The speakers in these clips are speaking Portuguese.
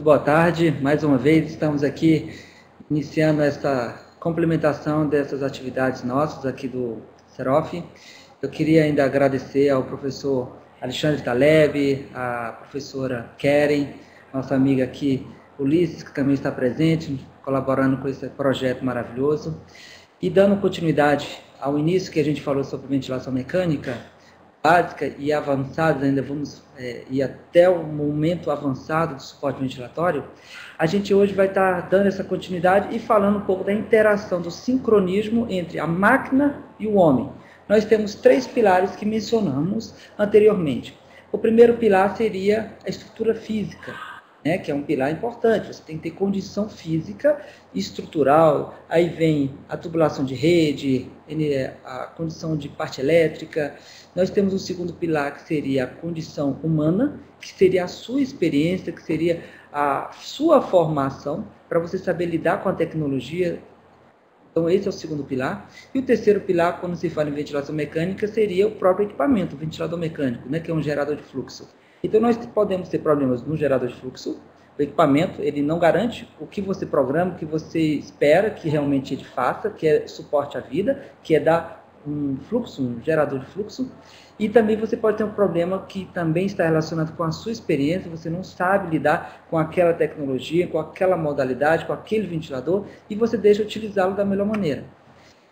Boa tarde, mais uma vez estamos aqui iniciando essa complementação dessas atividades nossas aqui do Serof. Eu queria ainda agradecer ao professor Alexandre Taleb, à professora Keren, nossa amiga aqui Ulisses, que também está presente, colaborando com esse projeto maravilhoso. E dando continuidade ao início que a gente falou sobre ventilação mecânica, básica e avançadas, ainda vamos ir até o momento avançado do suporte ventilatório, a gente hoje vai estar dando essa continuidade e falando um pouco da interação, do sincronismo entre a máquina e o homem. Nós temos 3 pilares que mencionamos anteriormente. O primeiro pilar seria a estrutura física, né, que é um pilar importante. Você tem que ter condição física e estrutural, aí vem a tubulação de rede, a condição de parte elétrica. Nós temos o segundo pilar, que seria a condição humana, que seria a sua experiência, que seria a sua formação, para você saber lidar com a tecnologia. Então, esse é o segundo pilar. E o terceiro pilar, quando se fala em ventilação mecânica, seria o próprio equipamento, o ventilador mecânico, né, que é um gerador de fluxo. Então, nós podemos ter problemas no gerador de fluxo. O equipamento, ele não garante o que você programa, o que você espera que realmente ele faça, que é suporte à vida, que é dar um fluxo, um gerador de fluxo. E também você pode ter um problema que também está relacionado com a sua experiência, você não sabe lidar com aquela tecnologia, com aquela modalidade, com aquele ventilador, e você deixa utilizá-lo da melhor maneira.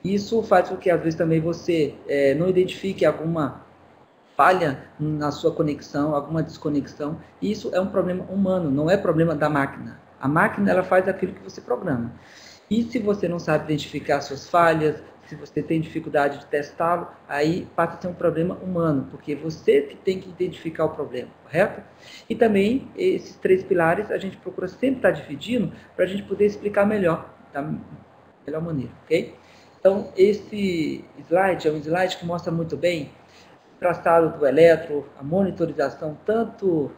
Isso faz com que, às vezes, também você não identifique alguma falha na sua conexão, alguma desconexão. Isso é um problema humano, não é problema da máquina. A máquina, ela faz aquilo que você programa. E se você não sabe identificar suas falhas, se você tem dificuldade de testá-lo, aí passa a ser um problema humano, porque você que tem que identificar o problema, correto? E também, esses 3 pilares, a gente procura sempre estar dividindo para a gente poder explicar melhor, da melhor maneira, ok? Então, esse slide é um slide que mostra muito bem o traçado do eletro, a monitorização tanto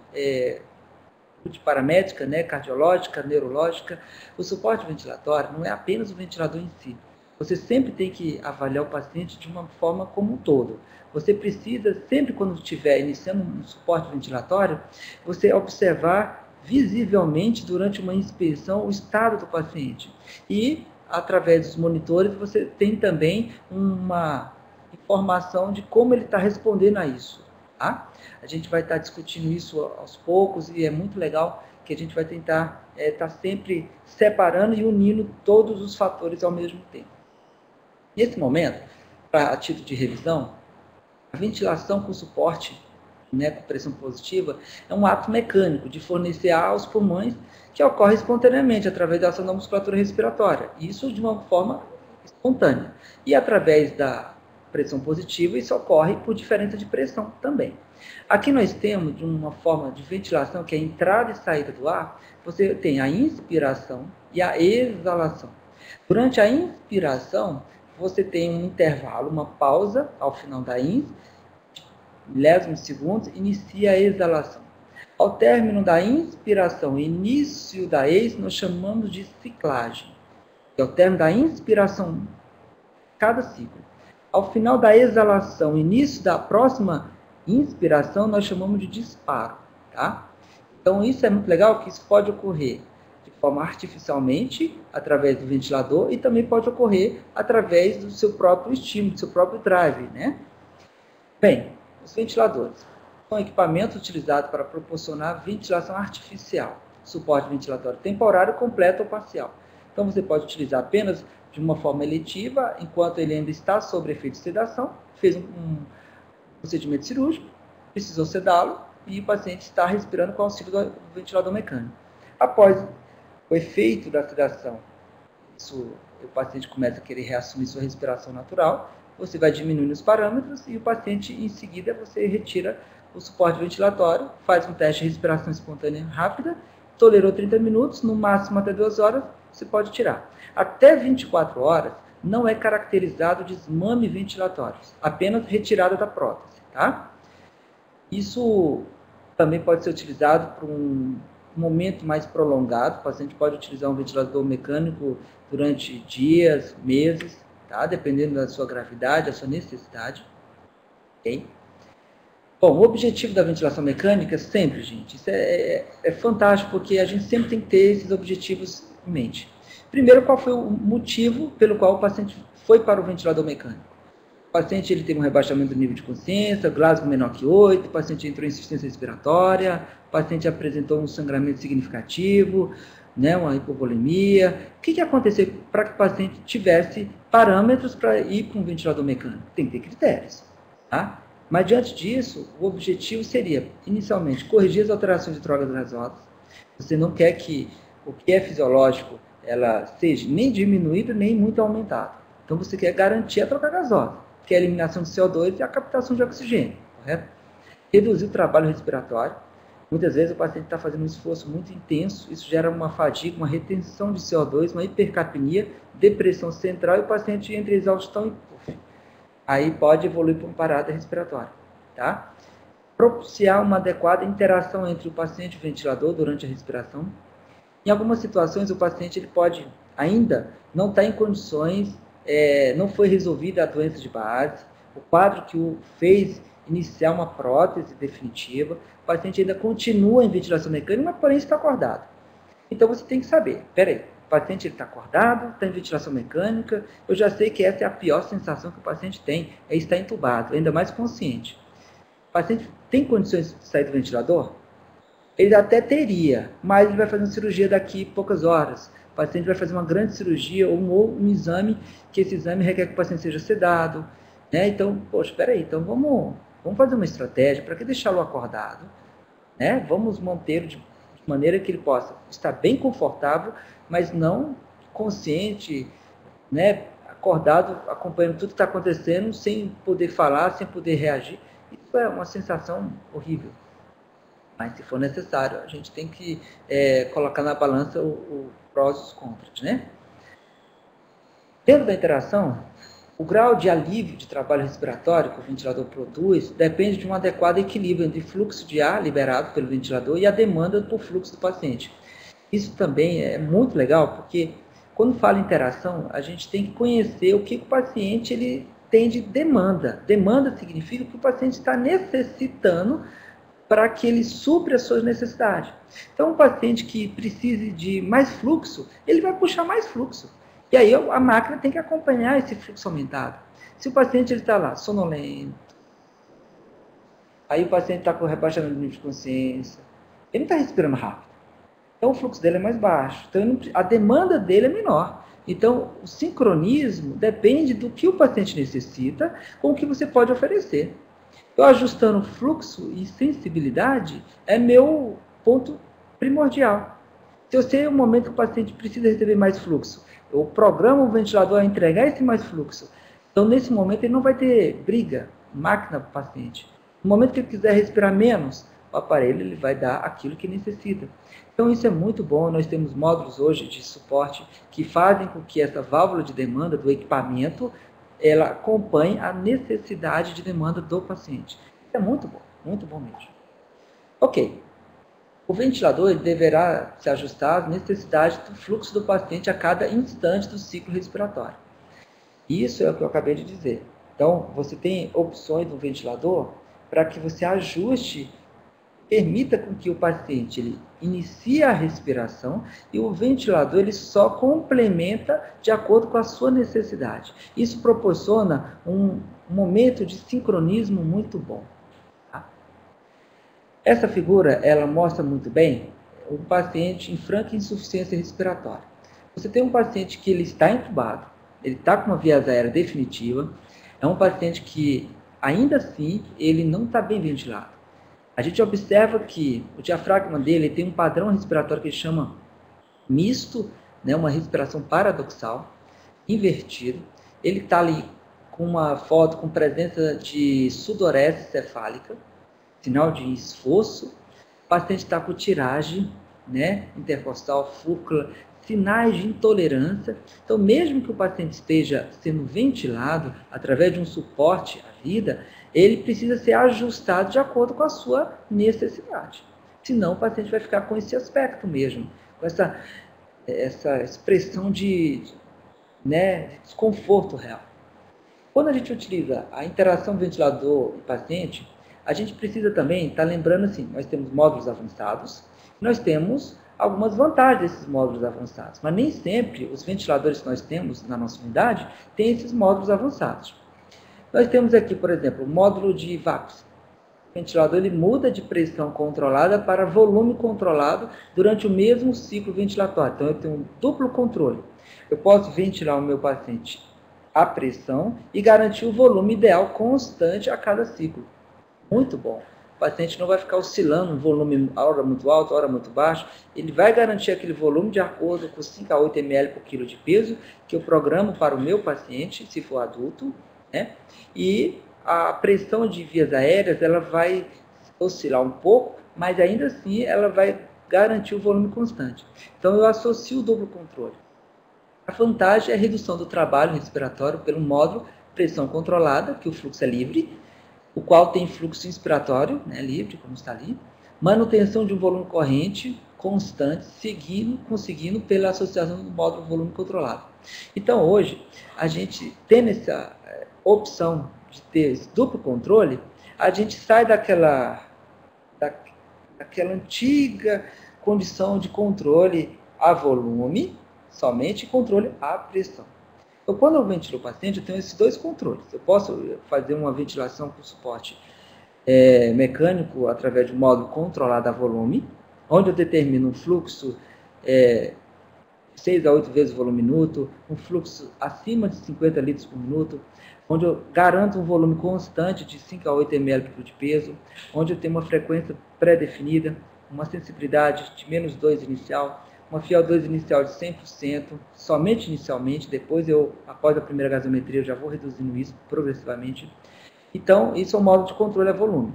paramédica, né, cardiológica, neurológica. O suporte ventilatório não é apenas o ventilador em si. Você sempre tem que avaliar o paciente de uma forma como um todo. Você precisa, sempre quando estiver iniciando um suporte ventilatório, você observar visivelmente durante uma inspeção o estado do paciente. E, através dos monitores, você tem também uma informação de como ele está respondendo a isso. Tá? A gente vai estar discutindo isso aos poucos e é muito legal que a gente vai tentar estar sempre separando e unindo todos os fatores ao mesmo tempo. Nesse momento, a título de revisão, a ventilação com suporte, né, com pressão positiva, é um ato mecânico de fornecer ar aos pulmões que ocorre espontaneamente através da ação da musculatura respiratória. Isso de uma forma espontânea. E através da pressão positiva, isso ocorre por diferença de pressão também. Aqui nós temos de uma forma de ventilação, que é a entrada e saída do ar, você tem a inspiração e a exalação. Durante a inspiração, você tem um intervalo, uma pausa ao final da milésimos de segundos, inicia a exalação. Ao término da inspiração, início da nós chamamos de ciclagem. Ao término da inspiração, cada ciclo. Ao final da exalação, início da próxima inspiração, nós chamamos de disparo. Tá? Então, isso é muito legal, que isso pode ocorrer de forma artificialmente, através do ventilador, e também pode ocorrer através do seu próprio estímulo, do seu próprio drive, né? Bem, os ventiladores são equipamentos utilizados para proporcionar ventilação artificial, suporte ventilatório temporário, completo ou parcial. Então, você pode utilizar apenas de uma forma eletiva, enquanto ele ainda está sob efeito de sedação, fez um procedimento cirúrgico, precisou sedá-lo, e o paciente está respirando com o auxílio do ventilador mecânico. Após o efeito da sedação, o paciente começa a querer reassumir sua respiração natural, você vai diminuindo os parâmetros e o paciente, em seguida, você retira o suporte ventilatório, faz um teste de respiração espontânea rápida, tolerou 30 minutos, no máximo até 2 horas, você pode tirar. Até 24 horas, não é caracterizado desmame ventilatório, apenas retirada da prótese, tá? Isso também pode ser utilizado por um momento mais prolongado. O paciente pode utilizar um ventilador mecânico durante dias, meses, tá? Dependendo da sua gravidade, da sua necessidade. Okay? Bom, o objetivo da ventilação mecânica, sempre, gente, isso é fantástico, porque a gente sempre tem que ter esses objetivos em mente. Primeiro, qual foi o motivo pelo qual o paciente foi para o ventilador mecânico? O paciente ele teve um rebaixamento do nível de consciência, Glasgow menor que 8, o paciente entrou em insuficiência respiratória, o paciente apresentou um sangramento significativo, né, uma hipovolemia. O que aconteceu para que o paciente tivesse parâmetros para ir para um ventilador mecânico? Tem que ter critérios. Tá? Mas, diante disso, o objetivo seria, inicialmente, corrigir as alterações de drogas gasosas. Você não quer que o que é fisiológico ela seja nem diminuído, nem muito aumentado. Então, você quer garantir a troca gasosa, que é a eliminação de CO2 e a captação de oxigênio, correto? Reduzir o trabalho respiratório. Muitas vezes o paciente está fazendo um esforço muito intenso, isso gera uma fadiga, uma retenção de CO2, uma hipercapnia, depressão central, e o paciente entra em exaustão e puff. Aí pode evoluir para uma parada respiratória, tá? Propiciar uma adequada interação entre o paciente e o ventilador durante a respiração. Em algumas situações, o paciente ele pode ainda não estar em condições, não foi resolvida a doença de base, o quadro que o fez iniciar uma prótese definitiva, o paciente ainda continua em ventilação mecânica, mas porém está acordado. Então você tem que saber, peraí, o paciente está acordado, está em ventilação mecânica, eu já sei que essa é a pior sensação que o paciente tem, é estar entubado, ainda mais consciente. O paciente tem condições de sair do ventilador? Ele até teria, mas ele vai fazer uma cirurgia daqui a poucas horas. O paciente vai fazer uma grande cirurgia ou um exame, que esse exame requer que o paciente seja sedado. Né? Então, poxa, espera aí, então vamos fazer uma estratégia para que deixá-lo acordado. Né? Vamos mantê-lo de maneira que ele possa estar bem confortável, mas não consciente, né? Acordado, acompanhando tudo que está acontecendo, sem poder falar, sem poder reagir. Isso é uma sensação horrível. Mas, se for necessário, a gente tem que colocar na balança o prós e os contras, né? Dentro da interação, o grau de alívio de trabalho respiratório que o ventilador produz depende de um adequado equilíbrio entre fluxo de ar liberado pelo ventilador e a demanda por fluxo do paciente. Isso também é muito legal, porque quando fala em interação, a gente tem que conhecer o que o paciente ele tem de demanda. Demanda significa que o paciente está necessitando para que ele supre as suas necessidades. Então, um paciente que precise de mais fluxo, ele vai puxar mais fluxo. E aí a máquina tem que acompanhar esse fluxo aumentado. Se o paciente está lá, sonolento, aí o paciente está com rebaixamento do nível de consciência, ele não está respirando rápido. Então, o fluxo dele é mais baixo. Então, a demanda dele é menor. Então, o sincronismo depende do que o paciente necessita com o que você pode oferecer. Eu ajustando fluxo e sensibilidade é meu ponto primordial. Se eu sei o momento que o paciente precisa receber mais fluxo, eu programo o ventilador a entregar esse mais fluxo. Então, nesse momento, ele não vai ter briga, máquina para o paciente. No momento que ele quiser respirar menos, o aparelho ele vai dar aquilo que necessita. Então, isso é muito bom. Nós temos módulos hoje de suporte que fazem com que essa válvula de demanda do equipamento ela acompanhe a necessidade de demanda do paciente. Isso é muito bom mesmo. Ok. O ventilador ele deverá se ajustar às necessidades do fluxo do paciente a cada instante do ciclo respiratório. Isso é o que eu acabei de dizer. Então, você tem opções no ventilador para que você ajuste, permita com que o paciente ele inicie a respiração e o ventilador ele só complementa de acordo com a sua necessidade. Isso proporciona um momento de sincronismo muito bom. Tá? Essa figura ela mostra muito bem o paciente em franca insuficiência respiratória. Você tem um paciente que ele está entubado, ele está com uma via aérea definitiva, é um paciente que ainda assim ele não está bem ventilado. A gente observa que o diafragma dele tem um padrão respiratório que ele chama misto, né, uma respiração paradoxal, invertido. Ele está ali com uma foto com presença de sudorese cefálica, sinal de esforço. O paciente está com tiragem, né, intercostal, fúrcula, sinais de intolerância. Então, mesmo que o paciente esteja sendo ventilado através de um suporte à vida, ele precisa ser ajustado de acordo com a sua necessidade. Senão, o paciente vai ficar com esse aspecto mesmo, com essa expressão de desconforto real. Quando a gente utiliza a interação ventilador e paciente, A gente precisa também estar lembrando assim, nós temos módulos avançados, nós temos algumas vantagens desses módulos avançados, mas nem sempre os ventiladores que nós temos na nossa unidade têm esses módulos avançados. Nós temos aqui, por exemplo, o módulo de VAPS. O ventilador ele muda de pressão controlada para volume controlado durante o mesmo ciclo ventilatório. Então, eu tenho um duplo controle. Eu posso ventilar o meu paciente a pressão e garantir o volume ideal constante a cada ciclo. Muito bom. O paciente não vai ficar oscilando um volume, hora muito alto, hora muito baixo. Ele vai garantir aquele volume de acordo com 5 a 8 ml por quilo de peso que eu programo para o meu paciente, se for adulto, né? E a pressão de vias aéreas ela vai oscilar um pouco, mas ainda assim ela vai garantir o volume constante. Então eu associo o duplo controle. A vantagem é a redução do trabalho respiratório pelo módulo pressão controlada, que o fluxo é livre, o qual tem fluxo inspiratório, né, livre, como está ali, manutenção de um volume corrente constante, conseguindo pela associação do módulo volume controlado. Então hoje, a gente tendo essa opção de ter esse duplo controle, a gente sai daquela antiga condição de controle a volume, somente controle a pressão. Então, quando eu ventilo o paciente, eu tenho esses dois controles. Eu posso fazer uma ventilação com suporte mecânico através de um módulo controlado a volume, onde eu determino um fluxo 6 a 8 vezes o volume minuto, um fluxo acima de 50 litros por minuto, onde eu garanto um volume constante de 5 a 8 ml por quilo de peso, onde eu tenho uma frequência pré-definida, uma sensibilidade de -2 inicial, uma FiO2 inicial de 100%, somente inicialmente, depois após a primeira gasometria, eu já vou reduzindo isso progressivamente. Então, isso é um modo de controle a volume.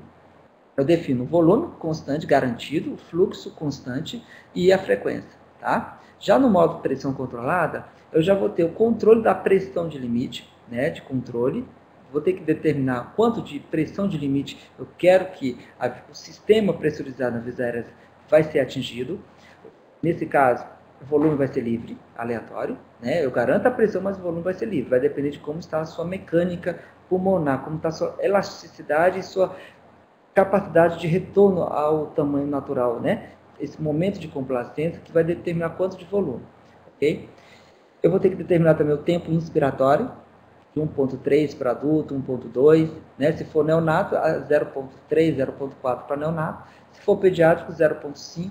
Eu defino o volume constante, garantido, o fluxo constante e a frequência, tá? Já no modo pressão controlada, eu já vou ter o controle da pressão de limite, né, de controle. Vou ter que determinar quanto de pressão de limite eu quero que o sistema pressurizado na vias aéreas vai ser atingido. Nesse caso, o volume vai ser livre, aleatório, né? Eu garanto a pressão, mas o volume vai ser livre. Vai depender de como está a sua mecânica pulmonar, como está a sua elasticidade e sua capacidade de retorno ao tamanho natural, né? Esse momento de complacência que vai determinar quanto de volume, ok? Eu vou ter que determinar também o tempo inspiratório, de 1.3 para adulto, 1.2, né? Se for neonato, 0.3, 0.4 para neonato. Se for pediátrico, 0.5.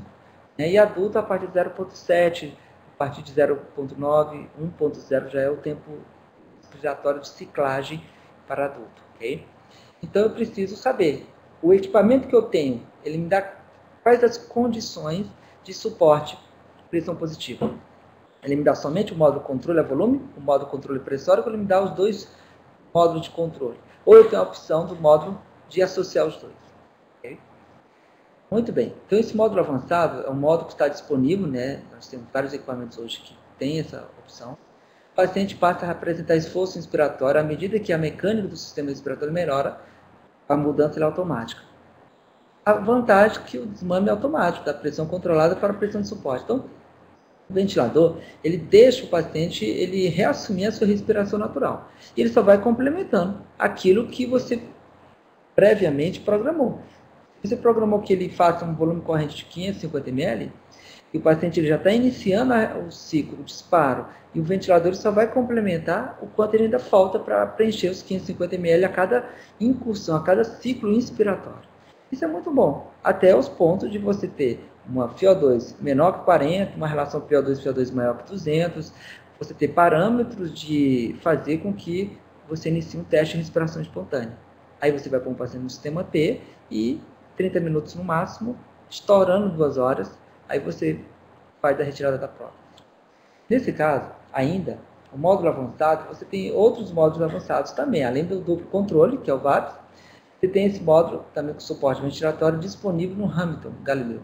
Né? E adulto, a partir de 0.7, a partir de 0.9, 1.0 já é o tempo inspiratório de ciclagem para adulto, ok? Então, eu preciso saber, o equipamento que eu tenho, ele me dá quais as condições de suporte de pressão positiva. Ele me dá somente o módulo controle a volume, o módulo controle pressório, ou ele me dá os dois módulos de controle. Ou eu tenho a opção do módulo de associar os dois. Okay? Muito bem. Então, esse módulo avançado é um módulo que está disponível, né? Nós temos vários equipamentos hoje que têm essa opção. O paciente passa a apresentar esforço inspiratório à medida que a mecânica do sistema respiratório melhora, a mudança é automática. A vantagem é que o desmame é automático, da pressão controlada para a pressão de suporte. Então, o ventilador, ele deixa o paciente ele reassumir a sua respiração natural. E ele só vai complementando aquilo que você previamente programou. Se você programou que ele faça um volume corrente de 550 ml, e o paciente ele já está iniciando o ciclo, o disparo, e o ventilador só vai complementar o quanto ele ainda falta para preencher os 550 ml a cada incursão, a cada ciclo inspiratório. Isso é muito bom, até os pontos de você ter uma FiO2 menor que 40, uma relação PO2-FiO2 maior que 200, você ter parâmetros de fazer com que você inicie um teste de respiração espontânea. Aí você vai pôr um paciente no sistema T e 30 minutos no máximo, estourando 2 horas, aí você faz a retirada da prótese. Nesse caso, ainda, o módulo avançado, você tem outros módulos avançados também, além do duplo controle, que é o VAPS, você tem esse módulo também com suporte ventilatório disponível no Hamilton Galileu.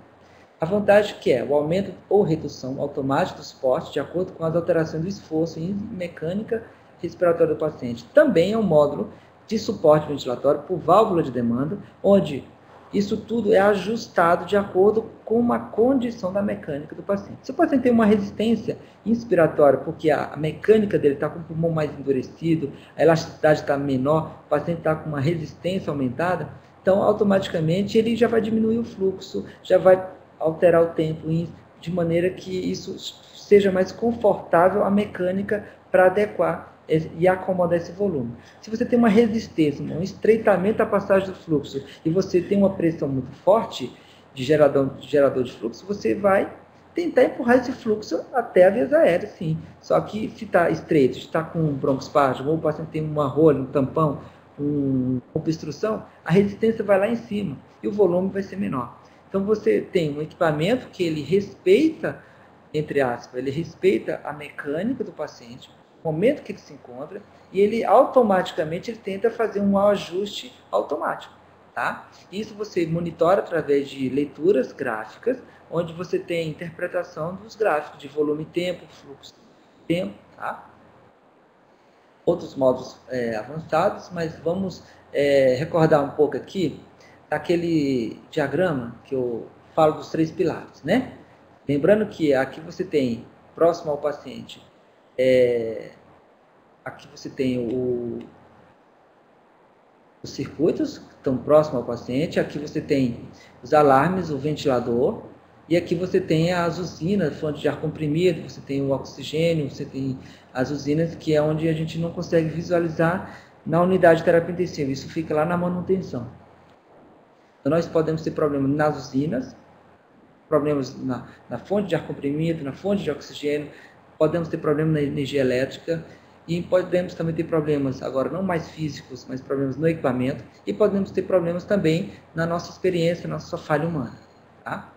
A vantagem que é o aumento ou redução automática do suporte de acordo com as alterações do esforço e mecânica respiratória do paciente. Também é um módulo de suporte ventilatório por válvula de demanda, onde isso tudo é ajustado de acordo com uma condição da mecânica do paciente. Se o paciente tem uma resistência inspiratória, porque a mecânica dele está com o pulmão mais endurecido, a elasticidade está menor, o paciente está com uma resistência aumentada, Então, automaticamente, ele já vai diminuir o fluxo, já vai alterar o tempo, de maneira que isso seja mais confortável a mecânica para adequar e acomodar esse volume. Se você tem uma resistência, um estreitamento da passagem do fluxo, e você tem uma pressão muito forte de gerador de fluxo, você vai tentar empurrar esse fluxo até a via aérea, sim. Só que se está estreito, se está com um broncoespasmo, ou o paciente tem uma rolha, um tampão, uma obstrução, a resistência vai lá em cima e o volume vai ser menor. Então você tem um equipamento que ele respeita, entre aspas, ele respeita a mecânica do paciente, o momento que ele se encontra, e ele automaticamente ele tenta fazer um ajuste automático. Tá? Isso você monitora através de leituras gráficas, onde você tem interpretação dos gráficos de volume e tempo, fluxo e tempo. Tá? Outros modos avançados, mas vamos recordar um pouco aqui daquele diagrama que eu falo dos 3 pilares, né? Lembrando que aqui você tem, próximo ao paciente, aqui você tem os circuitos que estão próximos ao paciente, aqui você tem os alarmes, o ventilador, e aqui você tem as usinas, fonte de ar comprimido, você tem o oxigênio, você tem as usinas, que é onde a gente não consegue visualizar na unidade de terapia intensiva, isso fica lá na manutenção. Então, nós podemos ter problemas nas usinas, problemas na fonte de ar comprimido, na fonte de oxigênio, podemos ter problemas na energia elétrica, e podemos também ter problemas, agora não mais físicos, mas problemas no equipamento, e podemos ter problemas também na nossa experiência, na nossa falha humana. Tá?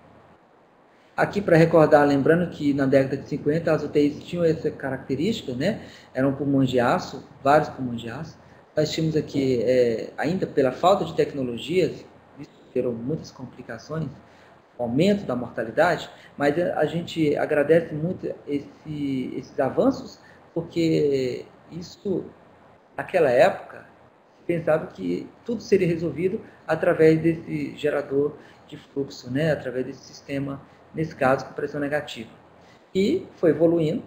Aqui, para recordar, lembrando que na década de 50 as UTIs tinham essa característica, né? Eram pulmões de aço, vários pulmões de aço. Nós tínhamos aqui, ainda pela falta de tecnologias, isso gerou muitas complicações, aumento da mortalidade, mas a gente agradece muito esses avanços, porque isso, naquela época, pensava que tudo seria resolvido através desse gerador de fluxo, né? Através desse sistema, nesse caso, com pressão negativa. E foi evoluindo,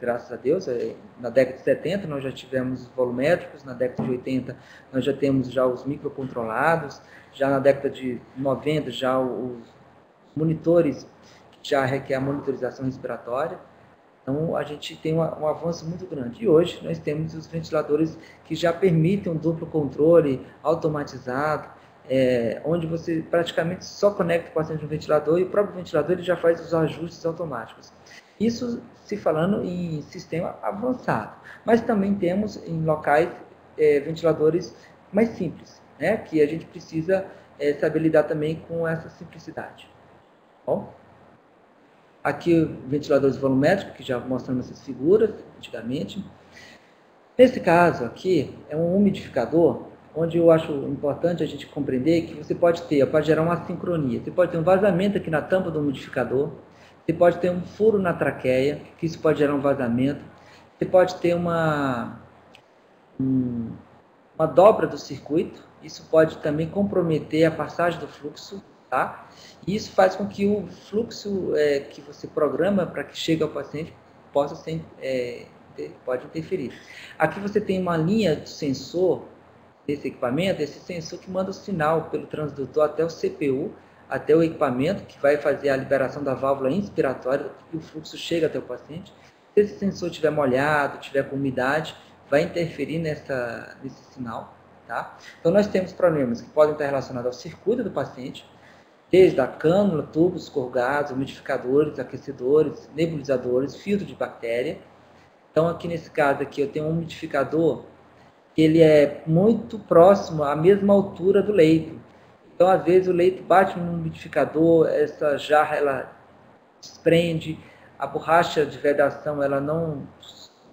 graças a Deus. Na década de 70 nós já tivemos os volumétricos, na década de 80 nós já temos já os microcontrolados, já na década de 90 já os monitores que já requer a monitorização respiratória. Então, a gente tem um avanço muito grande. E hoje, nós temos os ventiladores que já permitem um duplo controle automatizado, onde você praticamente só conecta o paciente no ventilador e o próprio ventilador ele já faz os ajustes automáticos. Isso se falando em sistema avançado. Mas também temos em locais ventiladores mais simples, né? Que a gente precisa saber lidar também com essa simplicidade. Bom? Aqui, ventiladores volumétricos, que já mostramos essas figuras antigamente. Nesse caso aqui, é um umidificador, onde eu acho importante a gente compreender que você pode gerar uma assincronia. Você pode ter um vazamento aqui na tampa do umidificador, você pode ter um furo na traqueia, que isso pode gerar um vazamento. Você pode ter uma dobra do circuito, isso pode também comprometer a passagem do fluxo. Tá? E isso faz com que o fluxo que você programa para que chegue ao paciente pode interferir. Aqui você tem uma linha de sensor desse equipamento, esse sensor que manda o sinal pelo transdutor até o CPU, até o equipamento, que vai fazer a liberação da válvula inspiratória e o fluxo chega até o paciente. Se esse sensor estiver molhado, estiver com umidade, vai interferir nesse sinal. Tá? Então nós temos problemas que podem estar relacionados ao circuito do paciente, desde a cânula, tubos corrugados, umidificadores, aquecedores, nebulizadores, filtro de bactéria. Então, aqui nesse caso aqui, eu tenho um umidificador que ele é muito próximo à mesma altura do leito. Então, às vezes, o leito bate no umidificador, essa jarra ela desprende, a borracha de vedação ela não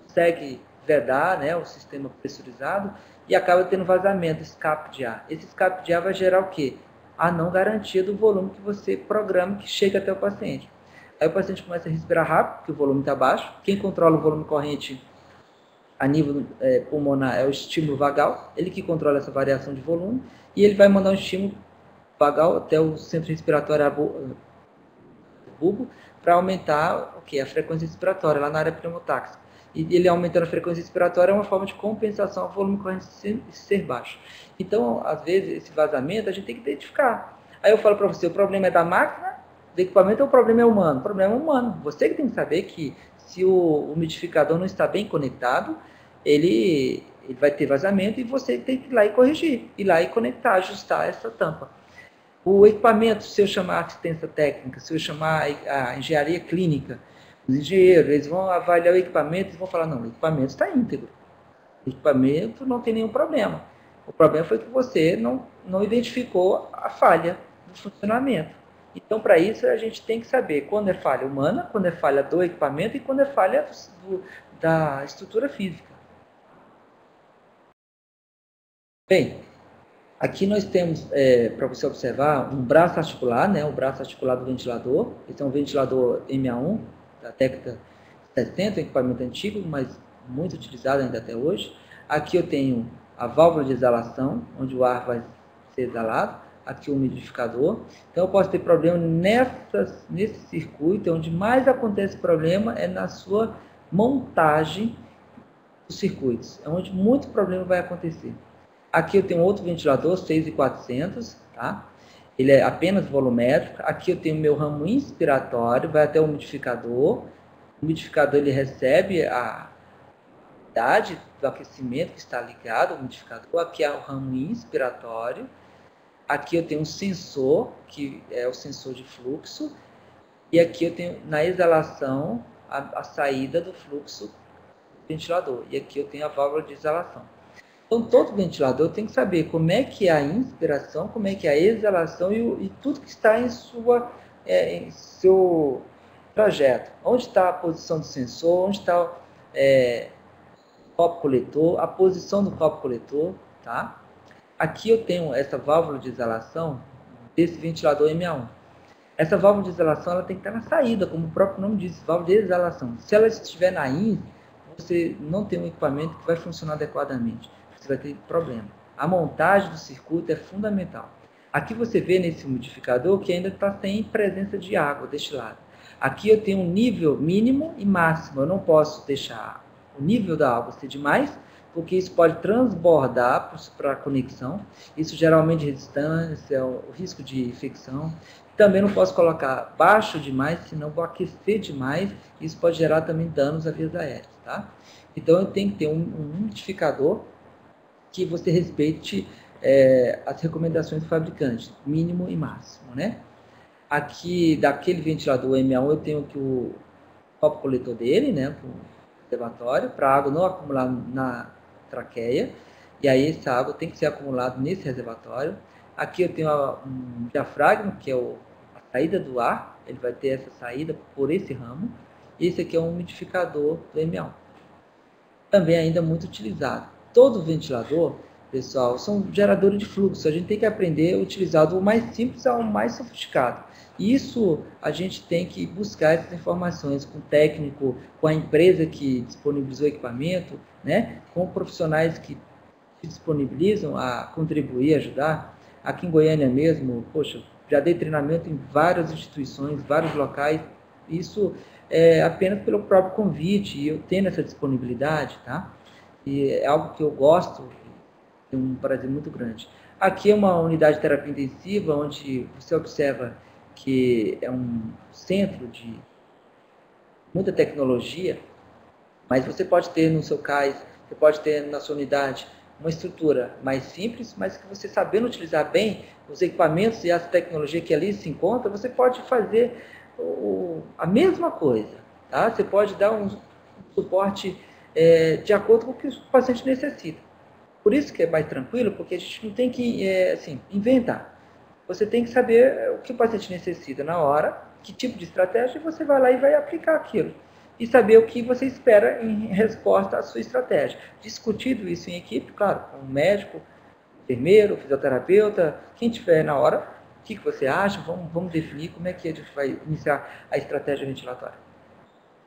consegue vedar, né, o sistema pressurizado, e acaba tendo vazamento, escape de ar. Esse escape de ar vai gerar o quê? A não garantia do volume que você programa que chega até o paciente. Aí o paciente começa a respirar rápido, porque o volume está baixo. Quem controla o volume corrente a nível pulmonar é o estímulo vagal, ele que controla essa variação de volume, e ele vai mandar um estímulo vagal até o centro respiratório do bulbo para aumentar a frequência respiratória lá na área pneumotáxica. e ele aumentando a frequência respiratória é uma forma de compensação ao volume corrente ser baixo. Então, às vezes, esse vazamento a gente tem que identificar. Aí eu falo para você, o problema é da máquina, do equipamento, ou o problema é humano? O problema é humano. Você que tem que saber que se o umidificador não está bem conectado, ele vai ter vazamento e você tem que ir lá e corrigir, ir lá e conectar, ajustar essa tampa. O equipamento, se eu chamar assistência técnica, se eu chamar a engenharia clínica, os engenheiros, eles vão avaliar o equipamento e vão falar, não, o equipamento está íntegro. O equipamento não tem nenhum problema. O problema foi que você não identificou a falha do funcionamento. Então, para isso, a gente tem que saber quando é falha humana, quando é falha do equipamento e quando é falha da estrutura física. Bem, aqui nós temos, para você observar, um braço articular, né, o braço articular do ventilador. Esse é um ventilador MA1, da década de 70, um equipamento antigo, mas muito utilizado ainda até hoje. Aqui eu tenho a válvula de exalação, onde o ar vai ser exalado. Aqui o umidificador. Então eu posso ter problema nesse circuito, onde mais acontece problema é na sua montagem dos circuitos, é onde muito problema vai acontecer. Aqui eu tenho outro ventilador, 6400, tá? Ele é apenas volumétrico. Aqui eu tenho meu ramo inspiratório, vai até o umidificador. O umidificador ele recebe a umidade do aquecimento que está ligado ao umidificador. Aqui é o ramo inspiratório. Aqui eu tenho um sensor, que é o sensor de fluxo. E aqui eu tenho, na exalação, a saída do fluxo do ventilador. E aqui eu tenho a válvula de exalação. Então, todo ventilador tem que saber como é que é a inspiração, como é que é a exalação e tudo que está em seu trajeto. Onde está a posição do sensor, onde está o copo coletor, a posição do copo coletor, tá? Aqui eu tenho essa válvula de exalação desse ventilador MA1. Essa válvula de exalação ela tem que estar na saída, como o próprio nome diz, válvula de exalação. Se ela estiver na IN, você não tem um equipamento que vai funcionar adequadamente. Você vai ter problema. A montagem do circuito é fundamental. Aqui você vê nesse umidificador que ainda está sem presença de água deste lado. Aqui eu tenho um nível mínimo e máximo. Eu não posso deixar o nível da água ser demais, porque isso pode transbordar para a conexão. Isso geralmente resistência, o risco de infecção. Também não posso colocar baixo demais, senão vou aquecer demais. Isso pode gerar também danos às vias aéreas, tá? Então eu tenho que ter um umidificador que você respeite as recomendações do fabricante, mínimo e máximo, né? Aqui, daquele ventilador MA1, eu tenho aqui o copo coletor dele, né? O reservatório, para a água não acumular na traqueia. E aí, essa água tem que ser acumulada nesse reservatório. Aqui eu tenho um diafragma, que é a saída do ar. Ele vai ter essa saída por esse ramo. Esse aqui é um umidificador do MA1. Também ainda muito utilizado. Todo ventilador, pessoal, são geradores de fluxo. A gente tem que aprender a utilizar do mais simples ao mais sofisticado. Isso a gente tem que buscar essas informações com o técnico, com a empresa que disponibilizou o equipamento, né? Com profissionais que se disponibilizam a contribuir, ajudar. Aqui em Goiânia mesmo, poxa, já dei treinamento em várias instituições, vários locais. Isso é apenas pelo próprio convite e eu tendo essa disponibilidade, tá? E é algo que eu gosto, tem um prazer muito grande. Aqui é uma unidade de terapia intensiva, onde você observa que é um centro de muita tecnologia, mas você pode ter no seu CAIS, você pode ter na sua unidade uma estrutura mais simples, mas que você sabendo utilizar bem os equipamentos e as tecnologias que ali se encontram, você pode fazer a mesma coisa, tá? Você pode dar um suporte de acordo com o que o paciente necessita. Por isso que é mais tranquilo, porque a gente não tem que inventar. Você tem que saber o que o paciente necessita na hora, que tipo de estratégia, e você vai lá e vai aplicar aquilo. E saber o que você espera em resposta à sua estratégia. Discutido isso em equipe, claro, com o médico, enfermeiro, fisioterapeuta, quem tiver na hora, o que você acha, vamos definir como é que a gente vai iniciar a estratégia ventilatória.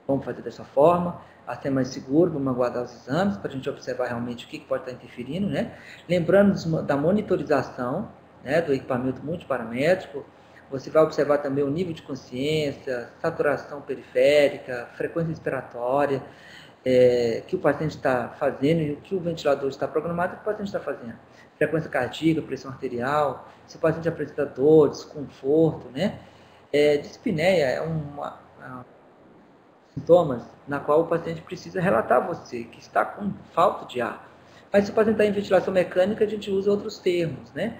Vamos fazer dessa forma, até mais seguro, vamos aguardar os exames para a gente observar realmente o que pode estar interferindo, né? Lembrando da monitorização, né, do equipamento multiparamétrico, você vai observar também o nível de consciência, saturação periférica, frequência respiratória, que o paciente está fazendo e o que o ventilador está programado, o que o paciente está fazendo. Frequência cardíaca, pressão arterial, se o paciente apresenta dor, desconforto, né? Dispneia é sintomas na qual o paciente precisa relatar a você que está com falta de ar. Mas se o paciente está em ventilação mecânica, a gente usa outros termos, né?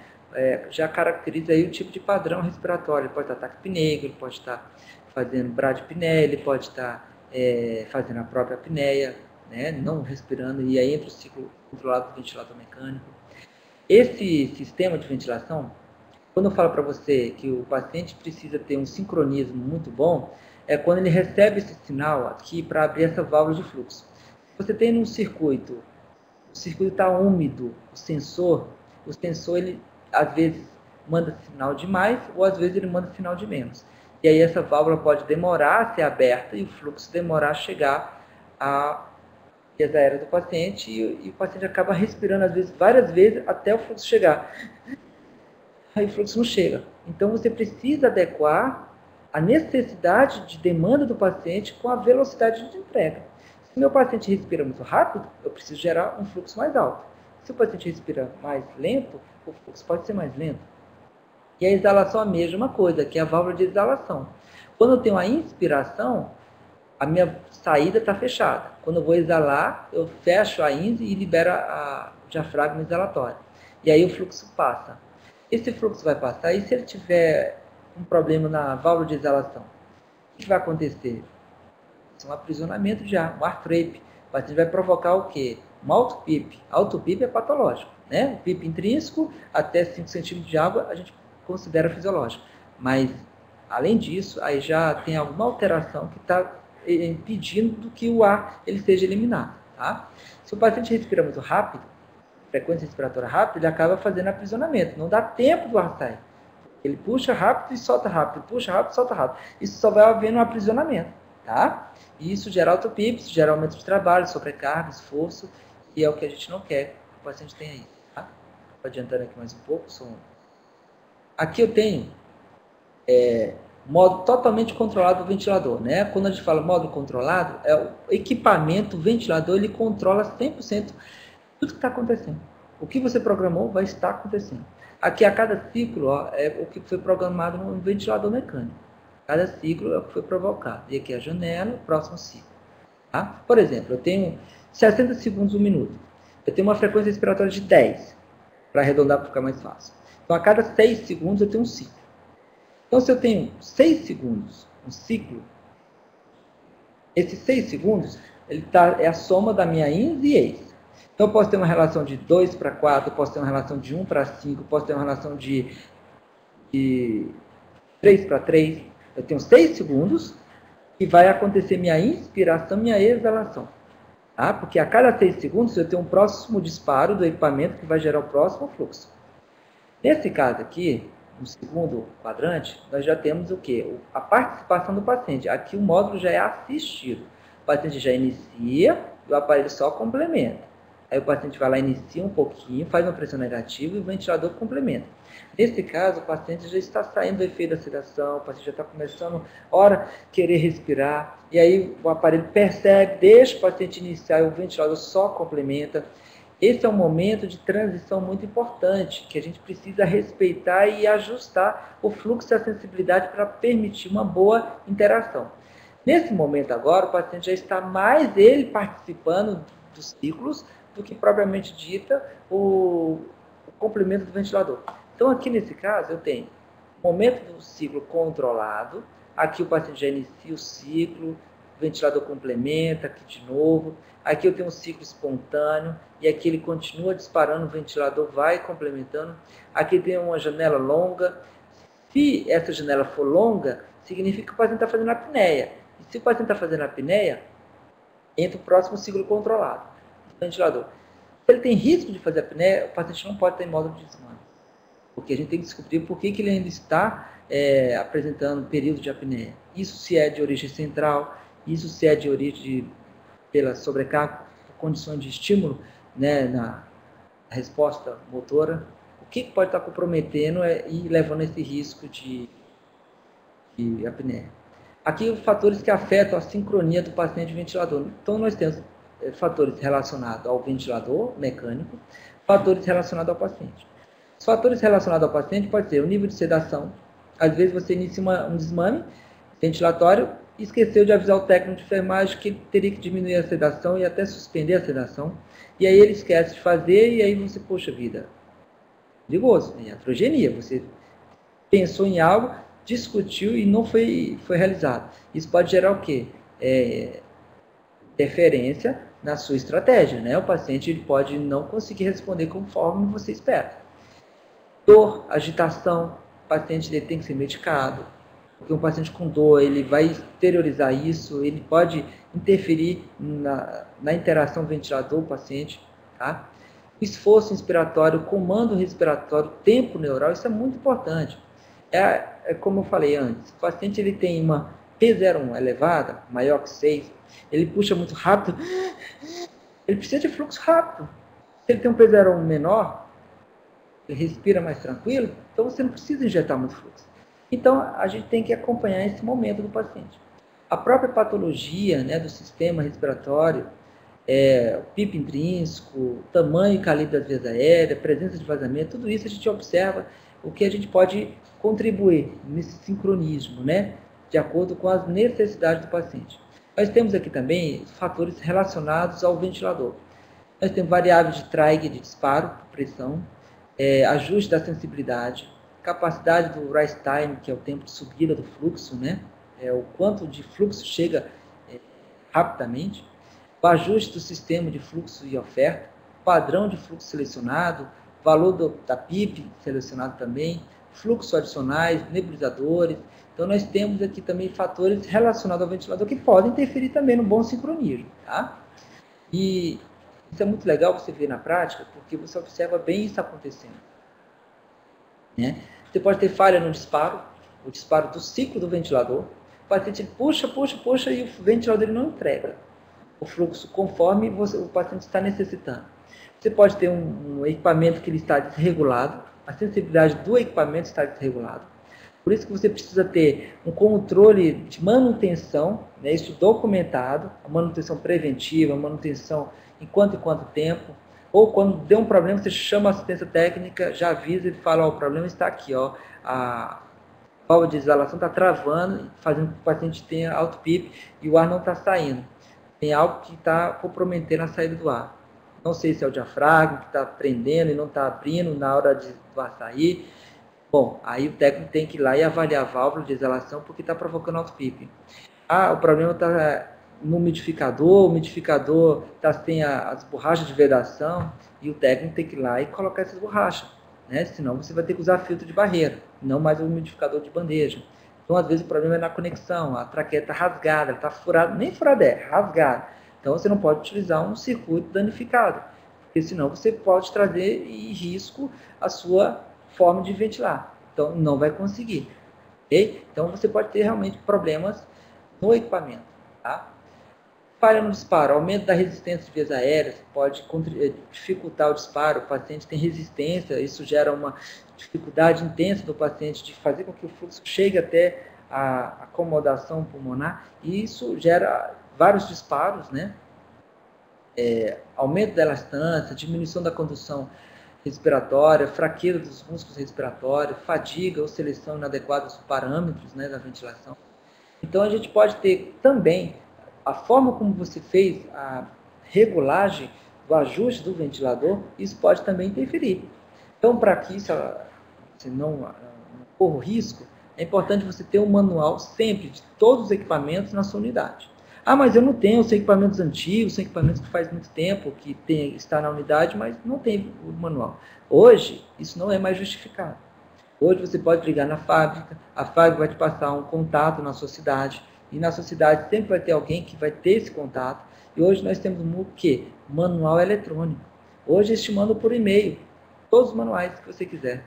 Já caracteriza aí o tipo de padrão respiratório. Ele pode estar taquipneico, ele pode estar fazendo bradipneia, ele pode estar fazendo a própria apneia, né? Não respirando, e aí entra o ciclo controlado do ventilador mecânico. Esse sistema de ventilação, quando eu falo para você que o paciente precisa ter um sincronismo muito bom, é quando ele recebe esse sinal aqui para abrir essa válvula de fluxo. Se você tem um circuito, o circuito está úmido, o sensor ele às vezes manda sinal de mais ou às vezes ele manda sinal de menos. E aí essa válvula pode demorar a ser aberta e o fluxo demorar a chegar à via aérea do paciente e o paciente acaba respirando às vezes várias vezes até o fluxo chegar. Aí o fluxo não chega. Então você precisa adequar a necessidade de demanda do paciente com a velocidade de entrega. Se o meu paciente respira muito rápido, eu preciso gerar um fluxo mais alto. Se o paciente respira mais lento, o fluxo pode ser mais lento. E a exalação é a mesma coisa, que é a válvula de exalação. Quando eu tenho a inspiração, a minha saída está fechada. Quando eu vou exalar, eu fecho a INSE e libero o diafragma exalatório. E aí o fluxo passa. Esse fluxo vai passar e se ele tiver um problema na válvula de exalação, o que vai acontecer? Um aprisionamento de ar, um ar trape. O paciente vai provocar o quê? Um alto PIP. Alto PIP é patológico, né? O PIP intrínseco, até 5 centímetros de água, a gente considera fisiológico. Mas, além disso, aí já tem alguma alteração que está impedindo que o ar ele seja eliminado. Tá? Se o paciente respira muito rápido, frequência respiratória rápida, ele acaba fazendo aprisionamento. Não dá tempo do ar sair. Ele puxa rápido e solta rápido, puxa rápido e solta rápido. Isso só vai havendo um aprisionamento. Tá? E isso gera autopips, isso gera aumento de trabalho, sobrecarga, esforço, e é o que a gente não quer que o paciente tenha isso. Tá? Adiantando aqui mais um pouco. Aqui eu tenho modo totalmente controlado do ventilador. Né? Quando a gente fala modo controlado, o equipamento, o ventilador, ele controla 100% tudo que está acontecendo. O que você programou vai estar acontecendo. Aqui, a cada ciclo, é o que foi programado no ventilador mecânico. Cada ciclo é o que foi provocado. E aqui a janela, o próximo ciclo. Tá? Por exemplo, eu tenho 60 segundos, 1 minuto. Eu tenho uma frequência respiratória de 10, para arredondar para ficar mais fácil. Então, a cada 6 segundos, eu tenho um ciclo. Então, se eu tenho 6 segundos, um ciclo, esses 6 segundos é a soma da minha ins e ex. Então, eu posso ter uma relação de 2 para 4, posso ter uma relação de 1 para 5, posso ter uma relação de 3 para 3. Eu tenho 6 segundos e vai acontecer minha inspiração e minha exalação. Tá? Porque a cada 6 segundos eu tenho um próximo disparo do equipamento que vai gerar o próximo fluxo. Nesse caso aqui, no segundo quadrante, nós já temos o quê? A participação do paciente. Aqui o módulo já é assistido. O paciente já inicia e o aparelho só complementa. Aí o paciente vai lá, inicia um pouquinho, faz uma pressão negativa e o ventilador complementa. Nesse caso, o paciente já está saindo do efeito da sedação, o paciente já está começando a querer respirar, e aí o aparelho percebe, deixa o paciente iniciar e o ventilador só complementa. Esse é um momento de transição muito importante, que a gente precisa respeitar e ajustar o fluxo e a sensibilidade para permitir uma boa interação. Nesse momento agora, o paciente já está mais ele participando dos ciclos do que propriamente dita o complemento do ventilador. Então, aqui nesse caso, eu tenho o momento do ciclo controlado, aqui o paciente já inicia o ciclo, o ventilador complementa, aqui de novo, aqui eu tenho um ciclo espontâneo, e aqui ele continua disparando, o ventilador vai complementando, aqui tem uma janela longa. Se essa janela for longa, significa que o paciente está fazendo apneia. E se o paciente está fazendo apneia, entra o próximo ciclo controlado. Ventilador. Se ele tem risco de fazer apneia, o paciente não pode estar em módulo de desmame. Porque a gente tem que descobrir por que ele ainda está apresentando período de apneia. Isso se é de origem central, isso se é de origem pela sobrecarga, condições de estímulo, né, na resposta motora. O que pode estar comprometendo e levando esse risco de apneia. Aqui os fatores que afetam a sincronia do paciente e ventilador. Então nós temos fatores relacionados ao ventilador mecânico, fatores relacionados ao paciente. Os fatores relacionados ao paciente pode ser o nível de sedação. Às vezes você inicia um desmame ventilatório e esqueceu de avisar o técnico de enfermagem que ele teria que diminuir a sedação e até suspender a sedação. E aí ele esquece de fazer e aí você, poxa vida, perigoso, é iatrogenia. Você pensou em algo, discutiu e não foi realizado. Isso pode gerar o quê? Interferência na sua estratégia, né? O paciente ele pode não conseguir responder conforme você espera. Dor, agitação, o paciente ele tem que ser medicado, porque um paciente com dor ele vai exteriorizar isso, ele pode interferir na interação ventilador-paciente, tá? Esforço inspiratório, comando respiratório, tempo neural, isso é muito importante. Como eu falei antes, o paciente ele tem uma P01 elevada, maior que 6, ele puxa muito rápido, ele precisa de fluxo rápido. Se ele tem um P01 menor, ele respira mais tranquilo, então você não precisa injetar muito fluxo. Então, a gente tem que acompanhar esse momento do paciente. A própria patologia, né, do sistema respiratório, o PIP intrínseco, tamanho e calibre das vias aéreas, presença de vazamento, tudo isso a gente observa o que a gente pode contribuir nesse sincronismo, né, de acordo com as necessidades do paciente. Nós temos aqui também fatores relacionados ao ventilador. Nós temos variáveis de Traeger de disparo, pressão, ajuste da sensibilidade, capacidade do rise time, que é o tempo de subida do fluxo, né? O quanto de fluxo chega rapidamente, o ajuste do sistema de fluxo e oferta, padrão de fluxo selecionado, valor da PIP selecionado também, fluxos adicionais, nebulizadores. Então, nós temos aqui também fatores relacionados ao ventilador que podem interferir também no bom sincronismo, tá? E isso é muito legal você ver na prática, porque você observa bem isso acontecendo, né? Você pode ter falha no disparo, o disparo do ciclo do ventilador. O paciente puxa e o ventilador ele não entrega o fluxo conforme o paciente está necessitando. Você pode ter um equipamento que ele está desregulado, a sensibilidade do equipamento está desregulada. Por isso que você precisa ter um controle de manutenção, né, isso documentado, a manutenção preventiva, a manutenção em quanto tempo, ou quando deu um problema, você chama a assistência técnica, já avisa e fala, o problema está aqui, a válvula de exalação está travando, fazendo com que o paciente tenha alto PIP e o ar não está saindo. Tem algo que está comprometendo a saída do ar. Não sei se é o diafragma que está prendendo e não está abrindo na hora do ar sair. Bom, aí o técnico tem que ir lá e avaliar a válvula de exalação porque está provocando alto PIP. O problema está no umidificador, o umidificador está sem as borrachas de vedação e o técnico tem que ir lá e colocar essas borrachas, né? Senão você vai ter que usar filtro de barreira, não mais o umidificador de bandeja. Então, às vezes, o problema é na conexão, a traqueia está rasgada, ela está furada, nem furada rasgada. Então, você não pode utilizar um circuito danificado, porque senão você pode trazer em risco a sua forma de ventilar. Então, não vai conseguir. Okay? Então, você pode ter realmente problemas no equipamento. Tá? Falha no disparo, aumento da resistência de vias aéreas, pode dificultar o disparo, o paciente tem resistência, isso gera uma dificuldade intensa do paciente de fazer com que o fluxo chegue até a acomodação pulmonar, e isso gera vários disparos, né? Aumento da elastância, diminuição da condução respiratória, fraqueza dos músculos respiratórios, fadiga ou seleção inadequada dos parâmetros, né, da ventilação. Então, a gente pode ter também a forma como você fez a regulagem do ajuste do ventilador, isso pode também interferir. Então, para que você não corra risco, é importante você ter um manual sempre de todos os equipamentos na sua unidade. Mas eu não tenho, são equipamentos antigos, são equipamentos que faz muito tempo que está na unidade, mas não tem o manual. Hoje, isso não é mais justificado. Hoje você pode ligar na fábrica, a fábrica vai te passar um contato na sua cidade, e na sua cidade sempre vai ter alguém que vai ter esse contato. E hoje nós temos o quê? Manual eletrônico. Hoje eles te mandam por e-mail todos os manuais que você quiser.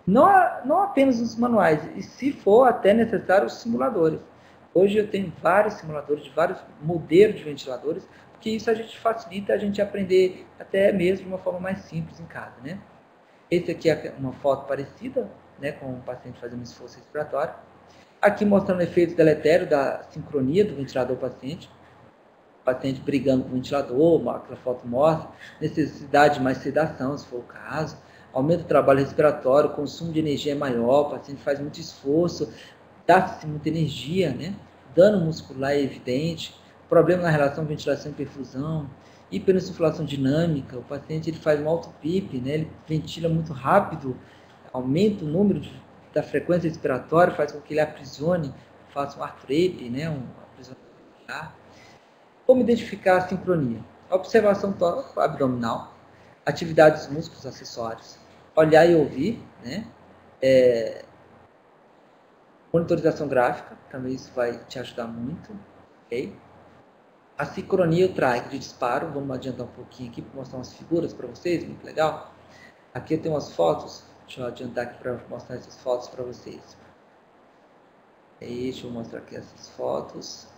Não apenas os manuais, e se for até necessário os simuladores. Hoje eu tenho vários simuladores de vários modelos de ventiladores, porque isso a gente facilita a gente aprender até mesmo de uma forma mais simples em casa, né? Esse aqui é uma foto parecida, né, com o paciente fazendo esforço respiratório. Aqui mostrando o efeito deletério da sincronia do ventilador-paciente. O paciente brigando com o ventilador, aquela foto mostra, necessidade de mais sedação, se for o caso, aumenta o trabalho respiratório, o consumo de energia é maior, o paciente faz muito esforço, gasta-se muita energia, né? Dano muscular é evidente, problema na relação ventilação e perfusão, hiperinsuflação dinâmica, o paciente ele faz um alto PIP, né? Ele ventila muito rápido, aumenta o número da frequência respiratória, faz com que ele aprisione, faça um heart rate, né? Um aprisionamento. Como identificar a sincronia? Observação tóraco-abdominal, atividades dos músculos acessórios, olhar e ouvir, né? Monitorização gráfica, também isso vai te ajudar muito, ok? A sincronia e o track de disparo, vamos adiantar um pouquinho aqui para mostrar umas figuras para vocês, muito legal. Aqui eu tenho umas fotos, deixa eu adiantar aqui para mostrar essas fotos para vocês. Deixa eu mostrar aqui essas fotos.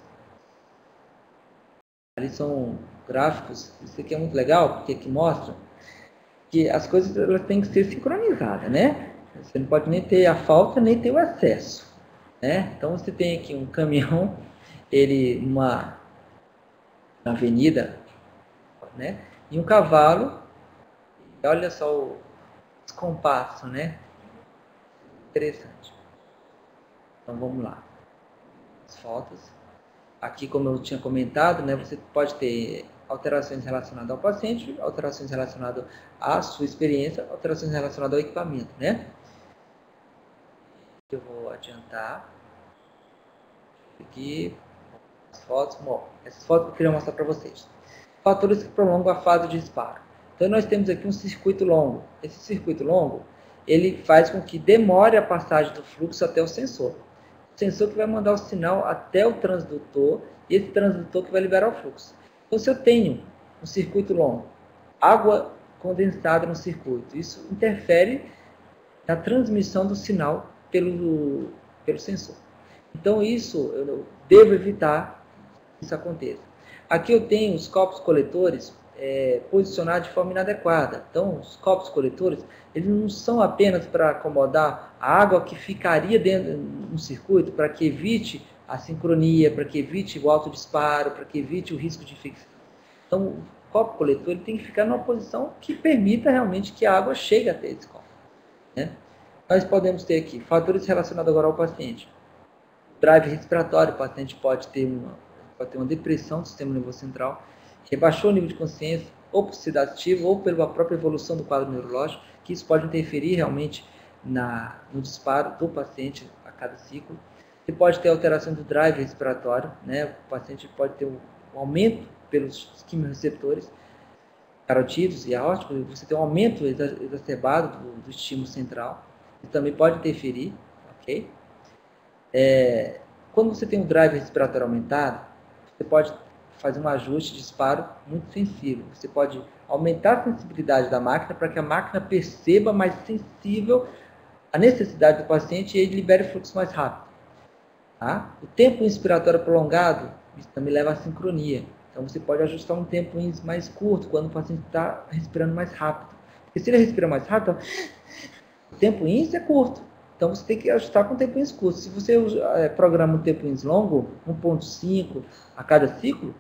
Ali são gráficos, isso aqui é muito legal, porque aqui mostra que as coisas elas têm que ser sincronizadas, né? Você não pode nem ter a falta, nem ter o excesso, né? Então, você tem aqui um caminhão, ele numa avenida, né? E um cavalo, olha só o descompasso, né? Interessante. Então, vamos lá. As fotos. Aqui, como eu tinha comentado, né, você pode ter alterações relacionadas ao paciente, alterações relacionadas à sua experiência, alterações relacionadas ao equipamento, né? Eu vou adiantar. Aqui, as fotos. Bom, essas fotos que eu queria mostrar para vocês. Fatores que prolongam a fase de disparo. Então, nós temos aqui um circuito longo. Esse circuito longo, ele faz com que demore a passagem do fluxo até o sensor. Sensor que vai mandar o sinal até o transdutor, e esse transdutor que vai liberar o fluxo. Então, se eu tenho um circuito longo, água condensada no circuito, isso interfere na transmissão do sinal pelo sensor. Então, isso eu devo evitar que isso aconteça. Aqui eu tenho os copos coletores posicionados de forma inadequada. Então, os copos coletores, eles não são apenas para acomodar a água que ficaria dentro no circuito, para que evite a sincronia, para que evite o alto disparo, para que evite o risco de infecção. Então, o copo coletor ele tem que ficar numa posição que permita realmente que a água chegue até esse copo, né? Nós podemos ter aqui fatores relacionados agora ao paciente. Drive respiratório, o paciente pode ter uma depressão do sistema nervoso central, rebaixou o nível de consciência, ou por sedativo, ou pela própria evolução do quadro neurológico, que isso pode interferir realmente no disparo do paciente a cada ciclo. Você pode ter alteração do drive respiratório, né? O paciente pode ter um aumento pelos quimiorreceptores carotídeos e aórticos, você tem um aumento exacerbado do estímulo central, isso também pode interferir, ok? Quando você tem um drive respiratório aumentado, você pode fazer um ajuste de disparo muito sensível. Você pode aumentar a sensibilidade da máquina para que a máquina perceba mais sensível a necessidade do paciente e ele libere o fluxo mais rápido. Tá? O tempo inspiratório prolongado, isso também leva à sincronia. Então, você pode ajustar um tempo mais curto quando o paciente está respirando mais rápido. Porque se ele respira mais rápido, o tempo ins é curto. Então, você tem que ajustar com o tempo ins curto. Se você programa um tempo ins longo, 1.5 a cada ciclo,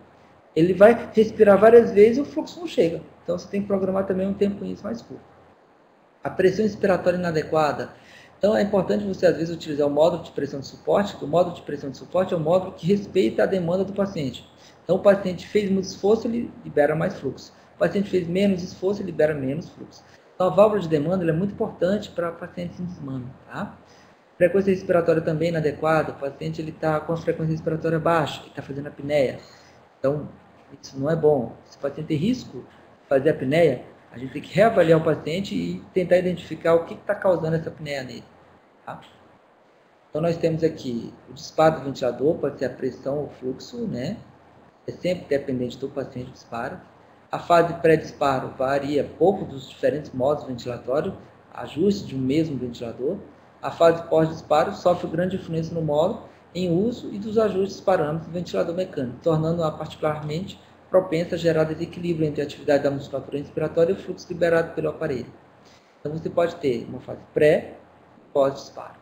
ele vai respirar várias vezes e o fluxo não chega. Então, você tem que programar também um tempo ins mais curto. A pressão inspiratória inadequada. Então, é importante você, às vezes, utilizar o módulo de pressão de suporte. O módulo de pressão de suporte é um módulo que respeita a demanda do paciente. Então, o paciente fez muito esforço, ele libera mais fluxo. O paciente fez menos esforço, ele libera menos fluxo. Então, a válvula de demanda é muito importante para pacientes em desmame. Tá? Frequência respiratória também inadequada. O paciente está com a frequência respiratória baixa, ele está fazendo apneia. Então, isso não é bom. Se o paciente tem risco de fazer apneia, a gente tem que reavaliar o paciente e tentar identificar o que está causando essa apneia nele. Tá? Então, nós temos aqui o disparo do ventilador, pode ser a pressão ou o fluxo, né? É sempre dependente do paciente o disparo. A fase pré-disparo varia pouco dos diferentes modos ventilatórios, ajuste de um mesmo ventilador. A fase pós-disparo sofre grande influência no modo em uso e dos ajustes parâmetros do ventilador mecânico, tornando-a particularmente propensa a gerar desequilíbrio entre a atividade da musculatura inspiratória e o fluxo liberado pelo aparelho. Então, você pode ter uma fase pré e pós-disparo.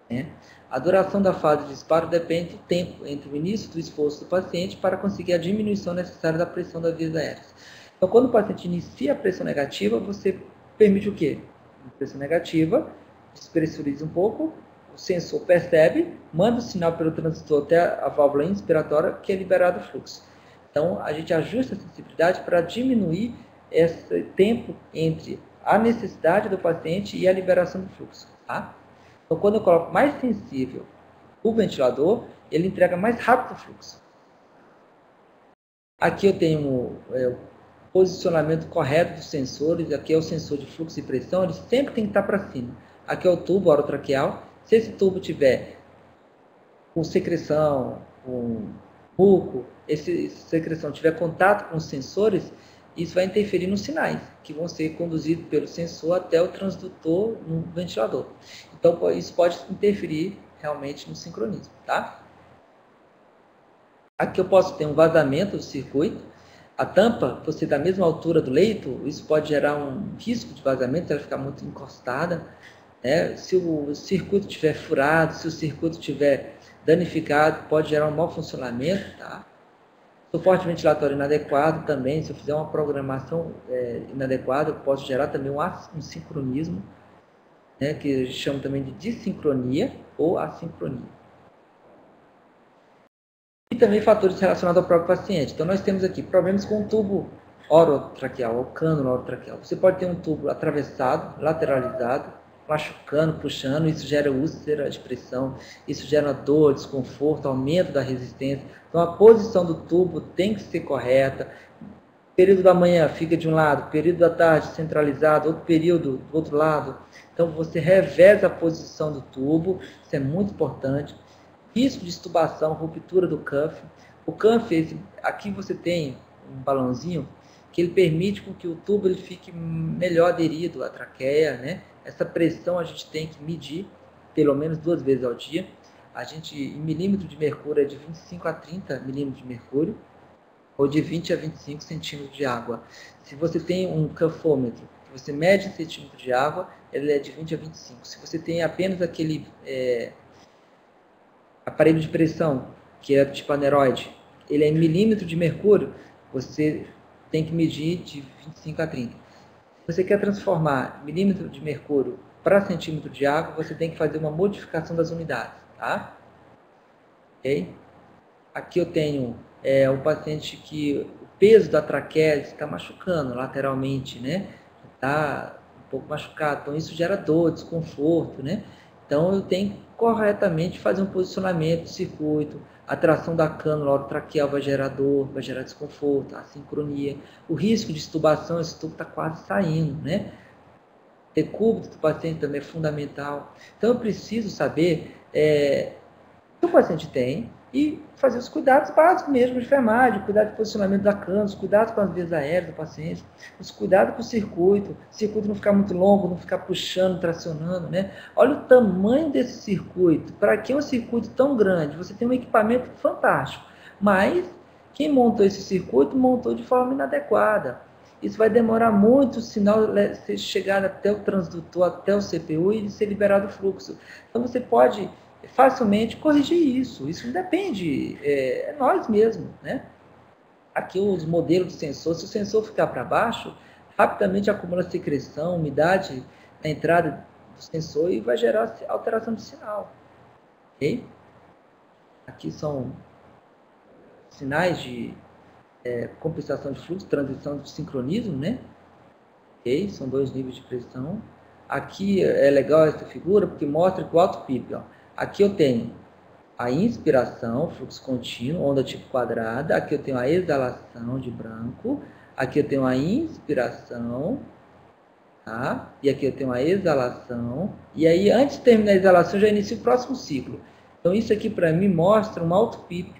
né? A duração da fase de disparo depende do tempo entre o início do esforço do paciente para conseguir a diminuição necessária da pressão das vias aéreas. Então, quando o paciente inicia a pressão negativa, você permite o quê? A pressão negativa, despressuriza um pouco, o sensor percebe, manda o sinal pelo transdutor até a válvula inspiratória, que é liberado o fluxo. Então, a gente ajusta a sensibilidade para diminuir esse tempo entre a necessidade do paciente e a liberação do fluxo, tá? Então, quando eu coloco mais sensível o ventilador, ele entrega mais rápido o fluxo. Aqui eu tenho o posicionamento correto dos sensores. Aqui é o sensor de fluxo e pressão, ele sempre tem que estar para cima. Aqui é o tubo orotraqueal. Se esse tubo tiver com secreção, com muco, essa secreção tiver contato com os sensores, isso vai interferir nos sinais, que vão ser conduzidos pelo sensor até o transdutor no ventilador. Então, isso pode interferir realmente no sincronismo, tá? Aqui eu posso ter um vazamento do circuito. A tampa, você da mesma altura do leito, isso pode gerar um risco de vazamento, ela ficar muito encostada, né? Se o circuito estiver furado, se o circuito estiver danificado, pode gerar um mau funcionamento, tá? Suporte ventilatório inadequado também, se eu fizer uma programação inadequada, eu posso gerar também um sincronismo, né, que a gente chama também de dissincronia ou assincronia. E também fatores relacionados ao próprio paciente. Então, nós temos aqui problemas com o tubo orotraqueal, ou cânula orotraqueal. Você pode ter um tubo atravessado, lateralizado, machucando, puxando, isso gera úlcera de pressão, isso gera dor, desconforto, aumento da resistência. Então, a posição do tubo tem que ser correta. O período da manhã fica de um lado, período da tarde centralizado, outro período do outro lado. Então, você reveza a posição do tubo, isso é muito importante. Risco de extubação, ruptura do cuff. O cuff, aqui você tem um balãozinho que ele permite com que o tubo ele fique melhor aderido à traqueia, né? Essa pressão a gente tem que medir pelo menos 2 vezes ao dia. A gente, em milímetro de mercúrio, é de 25 a 30 milímetros de mercúrio, ou de 20 a 25 centímetros de água. Se você tem um cuffômetro, que você mede em centímetros de água, ele é de 20 a 25. Se você tem apenas aquele aparelho de pressão, que é tipo aneroide, ele é em milímetro de mercúrio, você tem que medir de 25 a 30. Se você quer transformar milímetro de mercúrio para centímetro de água, você tem que fazer uma modificação das unidades, tá? Ok? Aqui eu tenho um paciente que o peso da traqueia está machucando lateralmente, né? Está um pouco machucado, então isso gera dor, desconforto, né? Então eu tenho que corretamente fazer um posicionamento do circuito, a tração da cânula orotraqueal vai gerar dor, vai gerar desconforto, a sincronia, o risco de extubação, esse tubo está quase saindo, né? Decúbito do paciente também é fundamental. Então eu preciso saber o que o paciente tem e fazer os cuidados básicos mesmo de enfermagem, cuidar do posicionamento da cânula, os cuidados com as vias aéreas do paciente, os cuidados com o circuito não ficar muito longo, não ficar puxando, tracionando, né? Olha o tamanho desse circuito. Para que um circuito tão grande? Você tem um equipamento fantástico, mas quem montou esse circuito montou de forma inadequada. Isso vai demorar muito o sinal ser chegado até o transdutor, até o CPU e ser liberado o fluxo. Então você pode facilmente corrigir isso. Isso depende, é nós mesmos, né? Aqui os modelos do sensor, se o sensor ficar para baixo, rapidamente acumula secreção, umidade na entrada do sensor e vai gerar alteração de sinal. Ok? Aqui são sinais de compensação de fluxo, transição de sincronismo, né? Ok? São 2 níveis de pressão. Aqui é legal essa figura porque mostra que o alto PIP, ó, aqui eu tenho a inspiração, fluxo contínuo, onda tipo quadrada. Aqui eu tenho a exalação de branco. Aqui eu tenho a inspiração, tá? E aqui eu tenho a exalação. E aí, antes de terminar a exalação, eu já inicio o próximo ciclo. Então, isso aqui para mim mostra um alto PIP.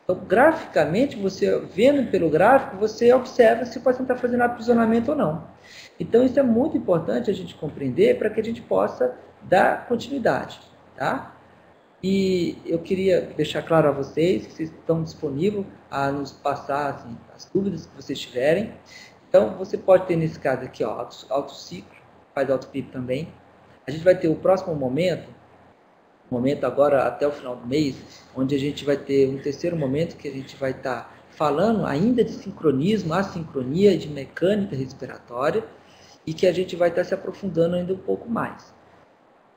Então, graficamente, você vendo pelo gráfico, você observa se o paciente está fazendo aprisionamento ou não. Então, isso é muito importante a gente compreender para que a gente possa dar continuidade, tá? E eu queria deixar claro a vocês que vocês estão disponíveis a nos passar assim, as dúvidas que vocês tiverem. Então, você pode ter nesse caso aqui, alto ciclo, faz alto PIP também. A gente vai ter o próximo momento, momento agora até o final do mês, onde a gente vai ter um terceiro momento que a gente vai estar falando ainda de sincronismo, assincronia e de mecânica respiratória, e que a gente vai estar se aprofundando ainda um pouco mais.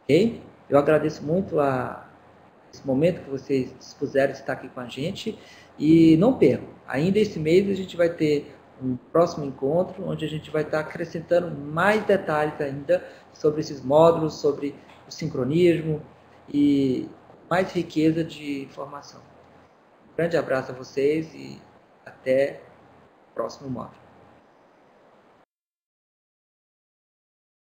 Ok? Eu agradeço muito esse momento que vocês dispuseram de estar aqui com a gente, e não percam, ainda esse mês a gente vai ter um próximo encontro, onde a gente vai estar acrescentando mais detalhes ainda sobre esses módulos, sobre o sincronismo e mais riqueza de informação. Um grande abraço a vocês e até o próximo módulo.